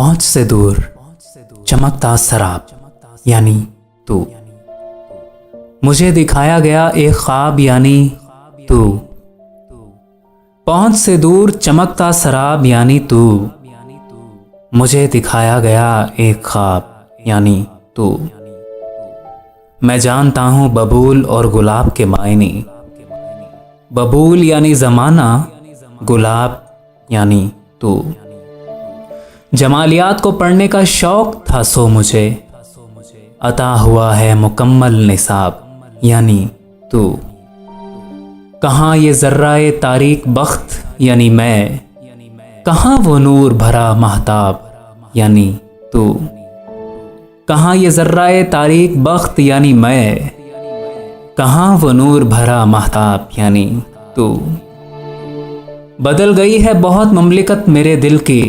पहुंच से दूर चमकता शराब यानी तू। मुझे दिखाया गया एक ख्वाब यानी तू। पहुंच से दूर चमकता शराब यानी तू। मुझे दिखाया गया एक ख्वाब यानी तू। मैं जानता हूं बबूल और गुलाब के मायने। बबूल यानी ज़माना, गुलाब यानी तू। जमालियात को पढ़ने का शौक था सो मुझे, अता हुआ है मुकम्मल निसाब यानी तू। कहाँ ये ज़र्राए तारीक बख्त यानी मैं, कहाँ वो नूर भरा महताब यानी तू। कहाँ ये ज़र्राए तारीक बख्त यानी मैं, कहाँ वो नूर भरा महताब यानी तू। बदल गई है बहुत ममलिकत मेरे दिल की,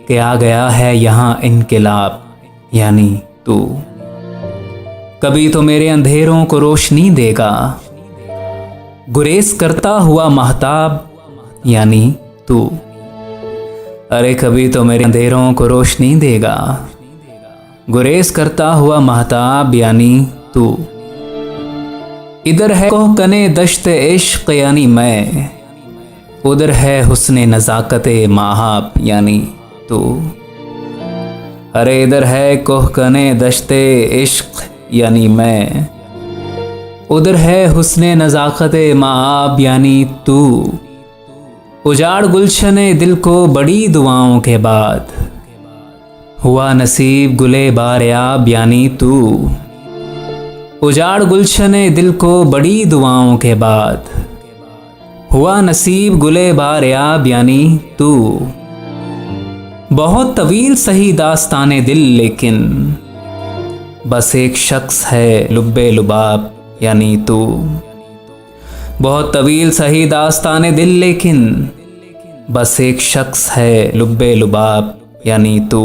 कि आ गया है यहाँ इनकिलाब यानी तू। कभी तो मेरे अंधेरों को रोशनी देगा, गुरेज करता हुआ महताब यानी तू। अरे कभी तो मेरे अंधेरों को रोशनी देगा, गुरेज करता हुआ महताब यानी तू। इधर है कोहकने दश्त इश्क यानी मैं, उधर है हुस्ने नज़ाकते महाब यानी तू। अरे इधर है कोहकने दश्ते इश्क यानी मैं, उधर है हुस्ने नज़ाकते महाब यानी तू। उजाड़ गुलशने दिल को बड़ी दुआओं के बाद, हुआ नसीब गुले बारयाब यानी तू। उजाड़ गुलशने दिल को बड़ी दुआओं के बाद, हुआ नसीब गुले बारयाब यानी तू। बहुत तवील सही दास्ताने दिल लेकिन, बस एक शख्स है लुब्बे लुबाब यानी तू। बहुत तवील सही दास्ताने दिल लेकिन, बस एक शख्स है लुब्बे लुबाब यानी तू।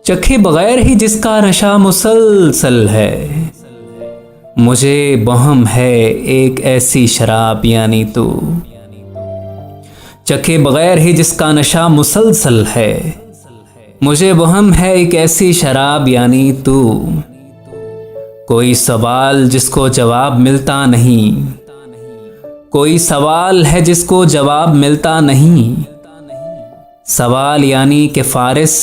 चखे बगैर ही जिसका नशा मुसलसल है, मुझे बहम है एक ऐसी शराब यानी तू। चखे बगैर ही जिसका नशा मुसलसल है, मुझे वहम है एक ऐसी शराब यानी तू। कोई सवाल जिसको जवाब मिलता नहीं, कोई सवाल है जिसको जवाब मिलता नहीं। सवाल यानी कि फारिस,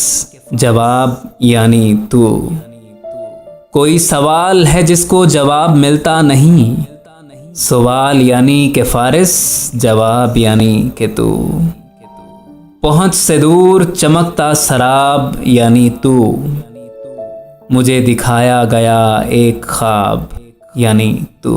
जवाब यानी तू। कोई सवाल है जिसको जवाब मिलता नहीं, सवाल यानी कि फारिस, जवाब यानी कि तू। पहुंच से दूर चमकता शराब यानी तू। मुझे दिखाया गया एक ख्वाब यानी तू।